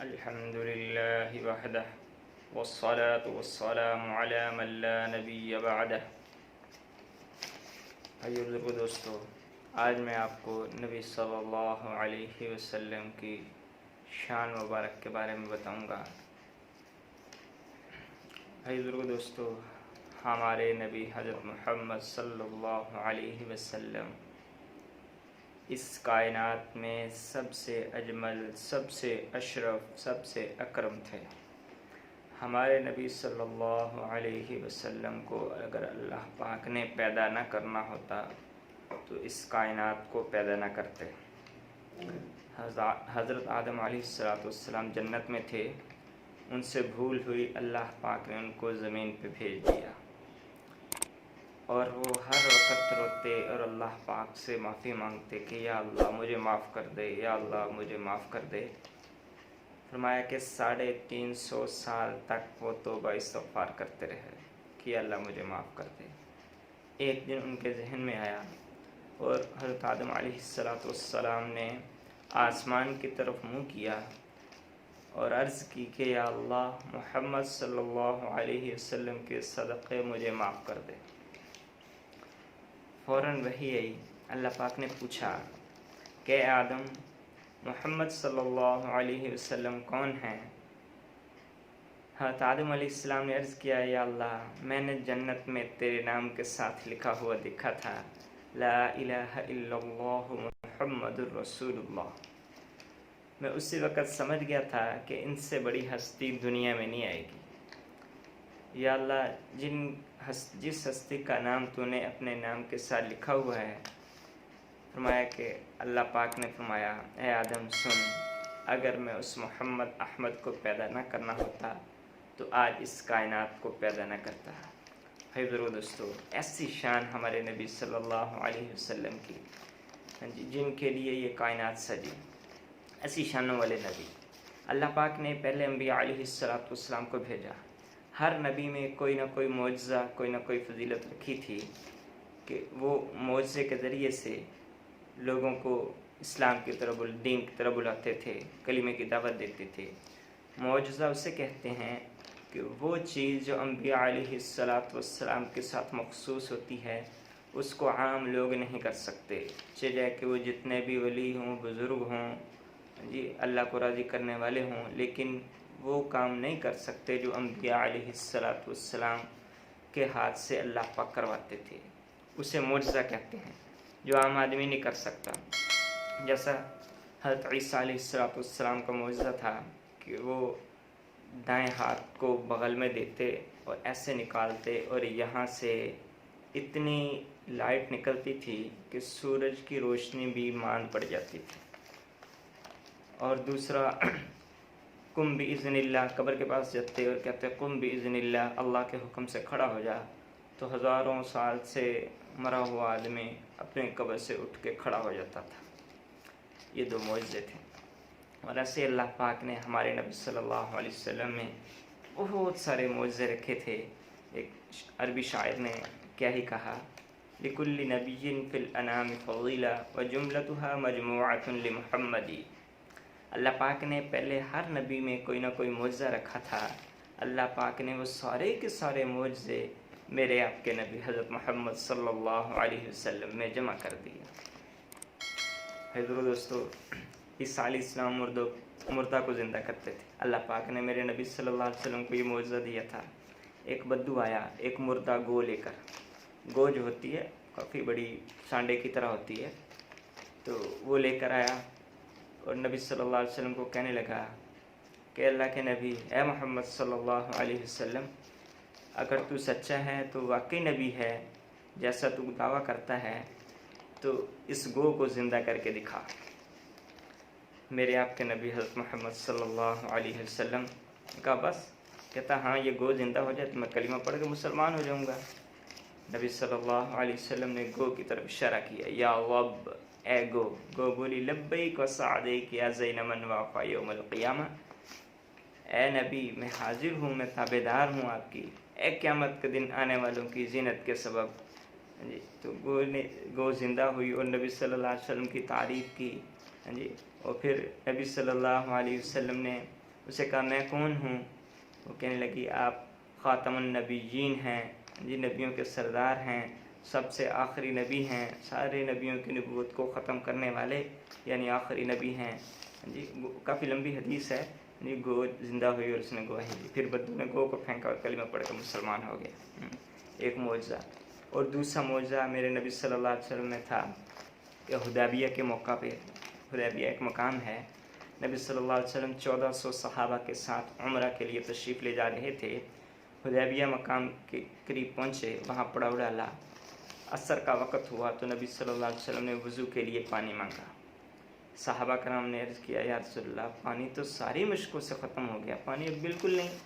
الحمد للہ وحدہ والصلاة والسلام علی من لا نبی بعدہ۔ بھائیو بزرگو دوستو، آج میں آپ کو نبی صلی اللہ علیہ وسلم کی شان مبارک کے بارے میں بتاؤں گا۔ بھائی بزرگو دوستو، ہمارے نبی حضرت محمد صلی اللہ علیہ وسلم اس کائنات میں سب سے اجمل، سب سے اشرف، سب سے اکرم تھے۔ ہمارے نبی صلی اللہ علیہ وسلم کو اگر اللہ پاک نے پیدا نہ کرنا ہوتا تو اس کائنات کو پیدا نہ کرتے۔ حضرت آدم علیہ السلام جنت میں تھے، ان سے بھول ہوئی، اللہ پاک نے ان کو زمین پہ بھیج دیا، اور وہ ہر وقت روتے اور اللہ پاک سے معافی مانگتے کہ یا اللہ مجھے معاف کر دے، یا اللہ مجھے معاف کر دے۔ فرمایا کہ 350 سال تک وہ توبہ استغفار کرتے رہے کہ یا اللہ مجھے معاف کر دے۔ ایک دن ان کے ذہن میں آیا اور حضرت آدم علیہ السلام نے آسمان کی طرف منہ کیا اور عرض کی کہ یا اللہ محمد صلی اللہ علیہ وسلم کے صدقے مجھے معاف کر دے۔ فوراً وحی آئی، اللہ پاک نے پوچھا کہ آدم محمد صلی اللہ علیہ وسلم کون ہیں؟ حضرت آدم علیہ السلام نے عرض کیا یا اللہ میں نے جنت میں تیرے نام کے ساتھ لکھا ہوا دیکھا تھا، لا الہ الا اللہ محمد الرسول اللہ۔ میں اسی وقت سمجھ گیا تھا کہ ان سے بڑی ہستی دنیا میں نہیں آئے گی۔ یا اللہ جس ہستی کا نام تو نے اپنے نام کے ساتھ لکھا ہوا ہے، فرمایا کہ اللہ پاک نے فرمایا اے آدم سن، اگر میں اس محمد احمد کو پیدا نہ کرنا ہوتا تو آج اس کائنات کو پیدا نہ کرتا۔ بھائی بزرگو دوستو، ایسی شان ہمارے نبی صلی اللہ علیہ وسلم کی، جن کے لیے یہ کائنات سجی، ایسی شانوں والے نبی۔ اللہ پاک نے پہلے انبیاء علیہ السلام کو بھیجا، ہر نبی میں کوئی نہ کوئی معجزہ، کوئی نہ کوئی فضیلت رکھی تھی کہ وہ معجزے کے ذریعے سے لوگوں کو اسلام کی طرف، دین کی طرف بلاتے تھے، کلمے کی دعوت دیتے تھے۔ معجزہ اسے کہتے ہیں کہ وہ چیز جو انبیاء علیہ السلام کے ساتھ مخصوص ہوتی ہے، اس کو عام لوگ نہیں کر سکتے، چاہے کہ وہ جتنے بھی ولی ہوں، بزرگ ہوں، اللہ کو راضی کرنے والے ہوں، لیکن وہ کام نہیں کر سکتے جو انبیاء علیہ السلام کے ہاتھ سے اللہ پاک کرواتے تھے۔ اسے معجزہ کہتے ہیں جو عام آدمی نہیں کر سکتا۔ جیسا حضرت عیسیٰ علیہ السلام کا معجزہ تھا کہ وہ دائیں ہاتھ کو بغل میں دیتے اور ایسے نکالتے اور یہاں سے اتنی لائٹ نکلتی تھی کہ سورج کی روشنی بھی ماند پڑ جاتی تھی۔ اور دوسرا قم باذن اللہ، قبر کے پاس جاتے اور کہتے قم باذن اللہ، اللہ کے حکم سے کھڑا ہو جا، تو ہزاروں سال سے مرا ہوا آدمی اپنے قبر سے اٹھ کے کھڑا ہو جاتا تھا۔ یہ دو معجزے تھے۔ اور ایسے اللہ پاک نے ہمارے نبی صلی اللہ علیہ وسلم میں بہت سارے معجزے رکھے تھے۔ ایک عربی شاعر نے کیا ہی کہا، لِكُلِّ نَبِيٍّ فِي الْأَنَامِ فَضِيلَةٌ وَجُمْلَتُهَا مَجْمُوعَةٌ لِمُحَمَّدٍ۔ اللہ پاک نے پہلے ہر نبی میں کوئی نہ کوئی معجزہ رکھا تھا، اللہ پاک نے وہ سارے کے سارے معجزے میرے آپ کے نبی حضرت محمد صلی اللہ علیہ وسلم میں جمع کر دیا۔ حضور دوستو، عیسیٰ علیہ السلام مردہ کو زندہ کرتے تھے، اللہ پاک نے میرے نبی صلی اللہ علیہ وسلم کو یہ معجزہ دیا تھا۔ ایک بدو آیا ایک مردہ گو لے کر، گو جو ہوتی ہے کافی بڑی سانڈے کی طرح ہوتی ہے، تو وہ لے کر آیا اور نبی صلی اللہ علیہ وسلم کو کہنے لگا کہ اللہ کے نبی اے محمد صلی اللہ علیہ وسلم، اگر تو سچا ہے تو واقعی نبی ہے جیسا تو دعویٰ کرتا ہے، تو اس گو کو زندہ کر کے دکھا۔ میرے آپ کے نبی حضرت محمد صلی اللہ علیہ وسلم کا بس کہتا ہاں یہ گو زندہ ہو جائے تو میں کلمہ پڑھ کے مسلمان ہو جاؤں گا۔ نبی صلی اللہ علیہ وسلم نے گو کی طرف اشارہ کیا، یا رب، اے گو بولی لبیک و سعدیک یا زین من وافا یوم القیامہ، اے نبی میں حاضر ہوں، میں تابعدار ہوں آپ کی، اے قیامت کے دن آنے والوں کی زینت کے سبب۔ تو گو زندہ ہوئی اور نبی صلی اللہ علیہ وسلم کی تعریف کی، اور پھر نبی صلی اللہ علیہ وسلم نے اسے کہا میں کون ہوں؟ وہ کہنے لگی آپ خاتم النبیین ہیں جی، نبیوں کے سردار ہیں، سب سے آخری نبی ہیں، سارے نبیوں کی نبوت کو ختم کرنے والے یعنی آخری نبی ہیں جی۔ کافی لمبی حدیث ہے جی۔ گو زندہ ہوئی اور اس نے گواہی دی، پھر بدو نے گو کو پھینکا اور کلمہ پڑھ کر مسلمان ہو گیا۔ ایک معجزہ۔ اور دوسرا معجزہ میرے نبی صلی اللہ علیہ وسلم میں تھا کہ حدیبیہ کے موقع پہ، حدیبیہ ایک مقام ہے، نبی صلی اللہ علیہ وسلم 1400 صحابہ کے ساتھ عمرہ کے لیے تشریف لے جا رہے تھے۔ حدیبیہ مقام کے قریب پہنچے، وہاں پڑاؤ ڈالا، عصر کا وقت ہوا تو نبی صلی اللہ علیہ وسلم نے وضو کے لیے پانی مانگا۔ صحابہ کرام نے عرض کیا یا رسول اللہ، پانی تو ساری مشکوں سے ختم ہو گیا، پانی اب بالکل نہیں۔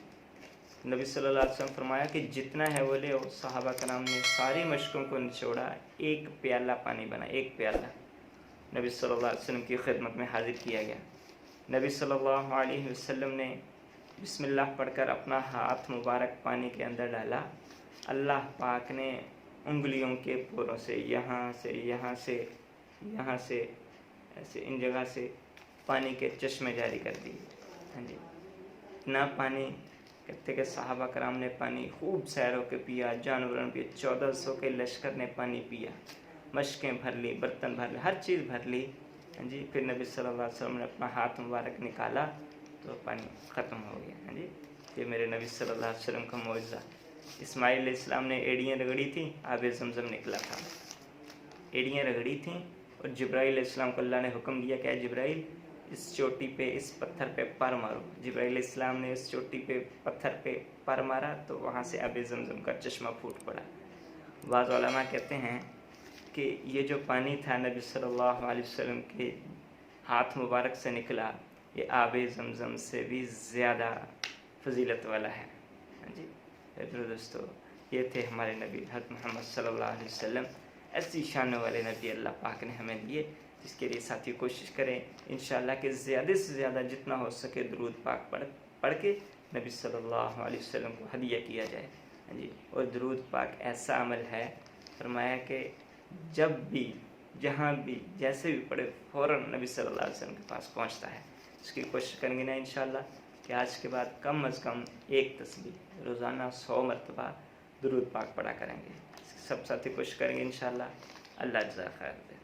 نبی صلی اللہ علیہ وسلم فرمایا کہ جتنا ہے وہ لے آؤ۔ صحابہ کرام نے ساری مشکوں کو نچوڑا، ایک پیالہ پانی بنا، ایک پیالہ نبی صلی اللہ علیہ وسلم کی خدمت میں حاضر کیا گیا۔ نبی صلی اللہ علیہ وسلم نے بسم اللہ پڑھ کر اپنا ہاتھ مبارک پانی کے اندر ڈالا۔ اللہ پاک نے انگلیوں کے پوروں سے یہاں سے یہاں سے یہاں سے ایسے ان جگہ سے پانی کے چشمے جاری کر دیے۔ ہاں جی، اتنا پانی کہتے کہ صحابہ کرام نے پانی خوب سیر ہو کے پیا، جانوروں نے پیا، 1400 کے لشکر نے پانی پیا، مشکیں بھر لی، برتن بھر لی، ہر چیز بھر لی۔ ہاں جی، پھر نبی صلی اللہ علیہ وسلم نے اپنا ہاتھ مبارک نکالا تو پانی ختم ہو گیا۔ ہاں جی، یہ میرے نبی صلی اللہ علیہ وسلم کا معجزہ۔ اسماعیل علیہ السلام نے ایڑیاں رگڑی تھیں، آب زمزم نکلا تھا۔ ایڑیاں رگڑی تھیں اور جبرائیل علیہ السلام کو اللہ نے حکم دیا کہ اے جبرائیل اس چوٹی پہ اس پتھر پہ پر مارو۔ جبرائیل علیہ السلام نے اس چوٹی پہ پتھر پہ پر مارا تو وہاں سے آب زمزم کا چشمہ پھوٹ پڑا۔ بعض علماء کہتے ہیں کہ یہ جو پانی تھا نبی صلی اللہ علیہ وسلم کے ہاتھ مبارک سے نکلا، یہ آب زمزم سے بھی زیادہ فضیلت والا ہے۔ ہاں جی دوستو، یہ تھے ہمارے نبی حضرت محمد صلی اللہ علیہ وسلم۔ ایسی شان والے نبی اللہ پاک نے ہمیں دیے، جس کے لیے ساتھی کوشش کریں انشاءاللہ کہ زیادہ سے زیادہ جتنا ہو سکے درود پاک پڑھ کے نبی صلی اللہ علیہ وسلم کو ہدیہ کیا جائے۔ ہاں جی، اور درود پاک ایسا عمل ہے، فرمایا کہ جب بھی جہاں بھی جیسے بھی پڑھے فوراً نبی صلی اللہ علیہ وسلم کے پاس پہنچتا ہے۔ اس کی کوشش کریں گے نا انشاءاللہ کہ آج کے بعد کم از کم ایک تسبیح روزانہ 100 مرتبہ درود پاک پڑھا کریں گے۔ سب ساتھی کوشش کریں گے انشاءاللہ۔ اللہ جزا خیر دے۔